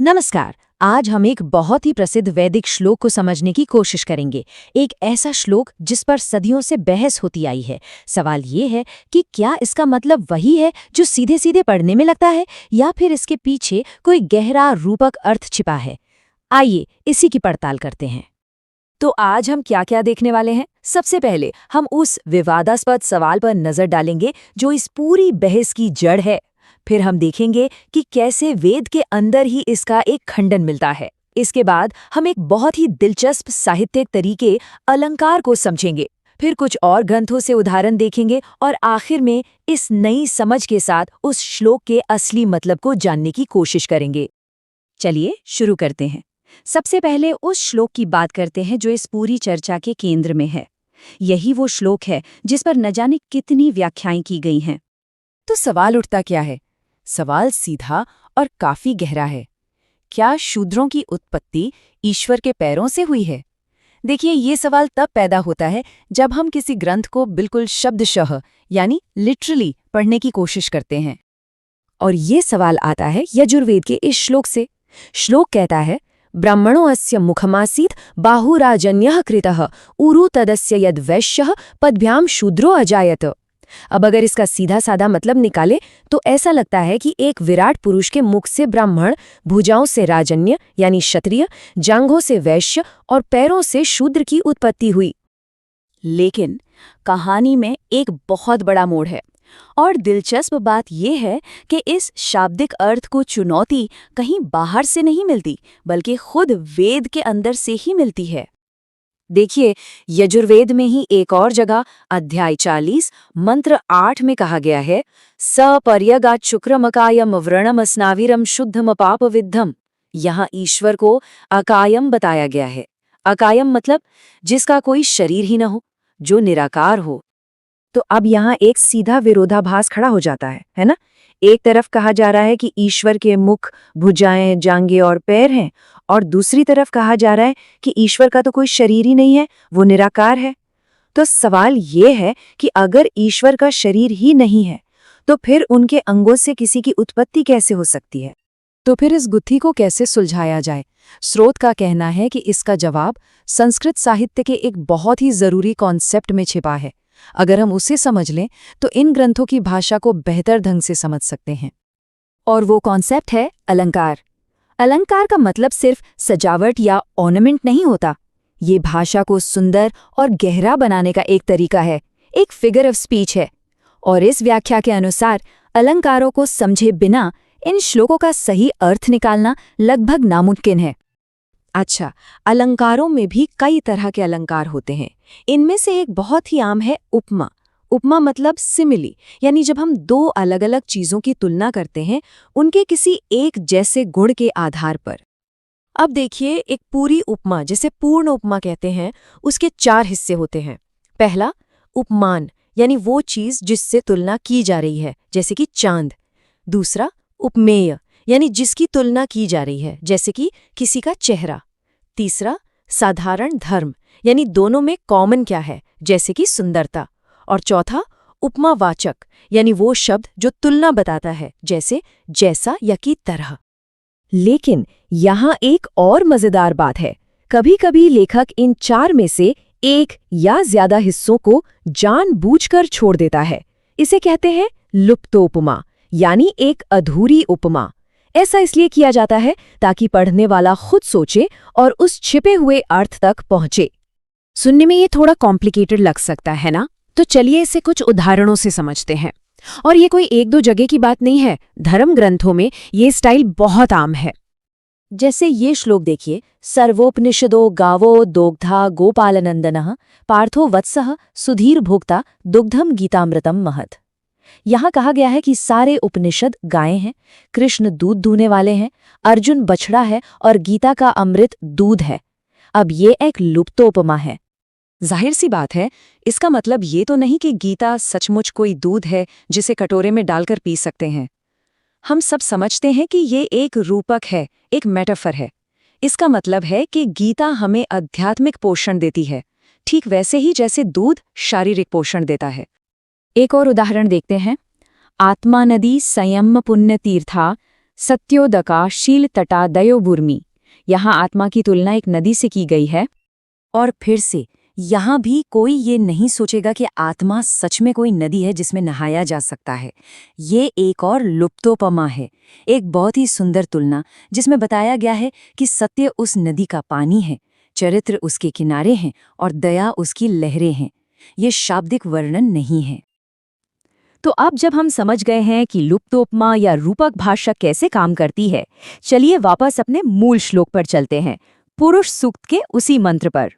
नमस्कार। आज हम एक बहुत ही प्रसिद्ध वैदिक श्लोक को समझने की कोशिश करेंगे। एक ऐसा श्लोक जिस पर सदियों से बहस होती आई है। सवाल ये है कि क्या इसका मतलब वही है जो सीधे सीधे पढ़ने में लगता है, या फिर इसके पीछे कोई गहरा रूपक अर्थ छिपा है। आइए इसी की पड़ताल करते हैं। तो आज हम क्या क्या देखने वाले हैं। सबसे पहले हम उस विवादास्पद सवाल पर नजर डालेंगे जो इस पूरी बहस की जड़ है। फिर हम देखेंगे कि कैसे वेद के अंदर ही इसका एक खंडन मिलता है। इसके बाद हम एक बहुत ही दिलचस्प साहित्यिक तरीके अलंकार को समझेंगे। फिर कुछ और ग्रंथों से उदाहरण देखेंगे और आखिर में इस नई समझ के साथ उस श्लोक के असली मतलब को जानने की कोशिश करेंगे। चलिए शुरू करते हैं। सबसे पहले उस श्लोक की बात करते हैं जो इस पूरी चर्चा के केंद्र में है। यही वो श्लोक है जिस पर न जाने कितनी व्याख्याएं की गई हैं। तो सवाल उठता क्या है? सवाल सीधा और काफी गहरा है। क्या शूद्रों की उत्पत्ति ईश्वर के पैरों से हुई है? देखिए, ये सवाल तब पैदा होता है जब हम किसी ग्रंथ को बिल्कुल शब्दशः यानी लिटरली पढ़ने की कोशिश करते हैं। और ये सवाल आता है यजुर्वेद के इस श्लोक से। श्लोक कहता है, ब्राह्मणो अस्य मुखमासीत बाहुराजन्यः कृतः उरु तदस्य यद वैश्यः पद्भ्याम शूद्रो अजायत। अब अगर इसका सीधा साधा मतलब निकाले तो ऐसा लगता है कि एक विराट पुरुष के मुख से ब्राह्मण, भुजाओं से राजन्य यानी क्षत्रिय, जांघों से वैश्य और पैरों से शूद्र की उत्पत्ति हुई। लेकिन कहानी में एक बहुत बड़ा मोड़ है। और दिलचस्प बात यह है कि इस शाब्दिक अर्थ को चुनौती कहीं बाहर से नहीं मिलती, बल्कि खुद वेद के अंदर से ही मिलती है। देखिए, यजुर्वेद में ही एक और जगह अध्याय 40 मंत्र 8 में कहा गया है, सपर्यगात शुक्रमकायम व्रणम स्नाविरम शुद्धम पापविद्धम। यहाँ ईश्वर को अकायम बताया गया है। अकायम मतलब जिसका कोई शरीर ही न हो, जो निराकार हो। तो अब यहाँ एक सीधा विरोधाभास खड़ा हो जाता है ना? एक तरफ कहा जा रहा है कि ईश्वर के मुख, भुजाएं, जांघें और पैर हैं, और दूसरी तरफ कहा जा रहा है कि ईश्वर का तो कोई शरीर ही नहीं है, वो निराकार है। तो सवाल ये है कि अगर ईश्वर का शरीर ही नहीं है, तो फिर उनके अंगों से किसी की उत्पत्ति कैसे हो सकती है? तो फिर इस गुत्थी को कैसे सुलझाया जाए? स्रोत का कहना है कि इसका जवाब संस्कृत साहित्य के एक बहुत ही जरूरी कॉन्सेप्ट में छिपा है। अगर हम उसे समझ लें तो इन ग्रंथों की भाषा को बेहतर ढंग से समझ सकते हैं। और वो कॉन्सेप्ट है अलंकार। अलंकार का मतलब सिर्फ सजावट या ऑर्नामेंट नहीं होता। ये भाषा को सुंदर और गहरा बनाने का एक तरीका है, एक फिगर ऑफ स्पीच है। और इस व्याख्या के अनुसार अलंकारों को समझे बिना इन श्लोकों का सही अर्थ निकालना लगभग नामुमकिन है। अच्छा, अलंकारों में भी कई तरह के अलंकार होते हैं। इनमें से एक बहुत ही आम है उपमा। उपमा मतलब सिमिली, यानी जब हम दो अलग अलग चीजों की तुलना करते हैं उनके किसी एक जैसे गुण के आधार पर। अब देखिए, एक पूरी उपमा जिसे पूर्ण उपमा कहते हैं, उसके 4 हिस्से होते हैं। पहला, उपमान, यानी वो चीज जिससे तुलना की जा रही है, जैसे कि चांद। दूसरा, उपमेय, यानी जिसकी तुलना की जा रही है, जैसे कि किसी का चेहरा। तीसरा, साधारण धर्म, यानी दोनों में कॉमन क्या है, जैसे कि सुंदरता। और चौथा, उपमावाचक, यानी वो शब्द जो तुलना बताता है, जैसे जैसा या की तरह। लेकिन यहाँ एक और मजेदार बात है। कभी कभी लेखक इन 4 में से एक या ज्यादा हिस्सों को जानबूझकर छोड़ देता है। इसे कहते हैं लुप्तोपमा, यानी एक अधूरी उपमा। ऐसा इसलिए किया जाता है ताकि पढ़ने वाला खुद सोचे और उस छिपे हुए अर्थ तक पहुंचे। सुनने में ये थोड़ा कॉम्प्लिकेटेड लग सकता है ना? तो चलिए इसे कुछ उदाहरणों से समझते हैं। और ये कोई 1-2 जगह की बात नहीं है। धर्म ग्रंथों में ये स्टाइल बहुत आम है। जैसे ये श्लोक देखिए, सर्वोपनिषदो गावो दोग्धा गोपालनंदनः पार्थो वत्सः सुधीर भोक्ता दुग्धम गीतामृतम महत। यहाँ कहा गया है कि सारे उपनिषद गायें हैं, कृष्ण दूध दूहने वाले हैं, अर्जुन बछड़ा है और गीता का अमृत दूध है। अब ये एक लुप्तोपमा है। जाहिर सी बात है, इसका मतलब ये तो नहीं कि गीता सचमुच कोई दूध है जिसे कटोरे में डालकर पी सकते हैं। हम सब समझते हैं कि ये एक रूपक है, एक मेटाफर है। इसका मतलब है कि गीता हमें आध्यात्मिक पोषण देती है, ठीक वैसे ही जैसे दूध शारीरिक पोषण देता है। एक और उदाहरण देखते हैं। आत्मा नदी संयम पुण्य तीर्था सत्योदका शील तटा दयोबुर्मी। यहाँ आत्मा की तुलना एक नदी से की गई है। और फिर से यहाँ भी कोई ये नहीं सोचेगा कि आत्मा सच में कोई नदी है जिसमें नहाया जा सकता है। ये एक और लुप्तोपमा है, एक बहुत ही सुंदर तुलना जिसमें बताया गया है कि सत्य उस नदी का पानी है, चरित्र उसके किनारे हैं और दया उसकी लहरें हैं। ये शाब्दिक वर्णन नहीं है। तो अब जब हम समझ गए हैं कि लुप्तोपमा या रूपक भाषा कैसे काम करती है, चलिए वापस अपने मूल श्लोक पर चलते हैं, पुरुष सूक्त के उसी मंत्र पर।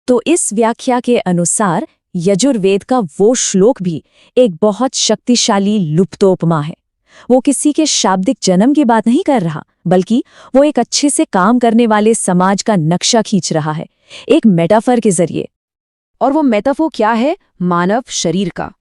तो इस व्याख्या के अनुसार यजुर्वेद का वो श्लोक भी एक बहुत शक्तिशाली लुप्तोपमा है। वो किसी के शाब्दिक जन्म की बात नहीं कर रहा, बल्कि वो एक अच्छे से काम करने वाले समाज का नक्शा खींच रहा है, एक मेटाफर के जरिए। और वो मेटाफर क्या है? मानव शरीर का।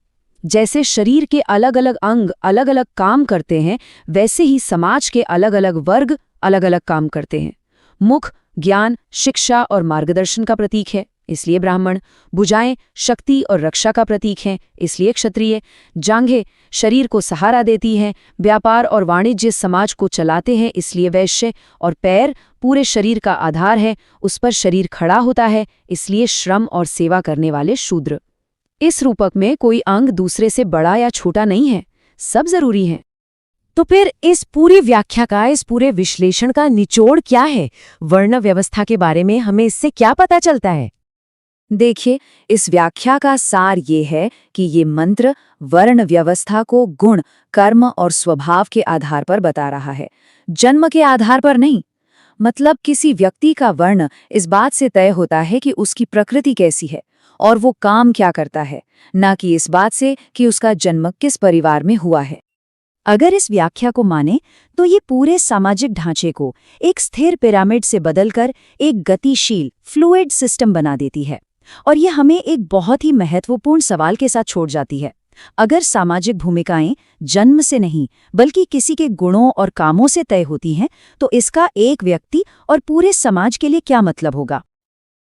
जैसे शरीर के अलग अलग अंग अलग अलग काम करते हैं, वैसे ही समाज के अलग अलग वर्ग अलग अलग काम करते हैं। मुख ज्ञान, शिक्षा और मार्गदर्शन का प्रतीक है, इसलिए ब्राह्मण। भुजाएं शक्ति और रक्षा का प्रतीक हैं, इसलिए क्षत्रिय। जांघें शरीर को सहारा देती हैं, व्यापार और वाणिज्य समाज को चलाते हैं, इसलिए वैश्य। और पैर पूरे शरीर का आधार है, उस पर शरीर खड़ा होता है, इसलिए श्रम और सेवा करने वाले शूद्र। इस रूपक में कोई अंग दूसरे से बड़ा या छोटा नहीं है, सब जरूरी है। तो फिर इस पूरी व्याख्या का, इस पूरे विश्लेषण का निचोड़ क्या है? वर्ण व्यवस्था के बारे में हमें इससे क्या पता चलता है? देखिए, इस व्याख्या का सार ये है कि ये मंत्र वर्ण व्यवस्था को गुण, कर्म और स्वभाव के आधार पर बता रहा है, जन्म के आधार पर नहीं। मतलब किसी व्यक्ति का वर्ण इस बात से तय होता है कि उसकी प्रकृति कैसी है और वो काम क्या करता है, ना कि इस बात से कि उसका जन्म किस परिवार में हुआ है। अगर इस व्याख्या को माने तो ये पूरे सामाजिक ढांचे को एक स्थिर पिरामिड से बदलकर एक गतिशील फ्लूइड सिस्टम बना देती है। और ये हमें एक बहुत ही महत्वपूर्ण सवाल के साथ छोड़ जाती है। अगर सामाजिक भूमिकाएं जन्म से नहीं बल्कि किसी के गुणों और कामों से तय होती हैं, तो इसका एक व्यक्ति और पूरे समाज के लिए क्या मतलब होगा?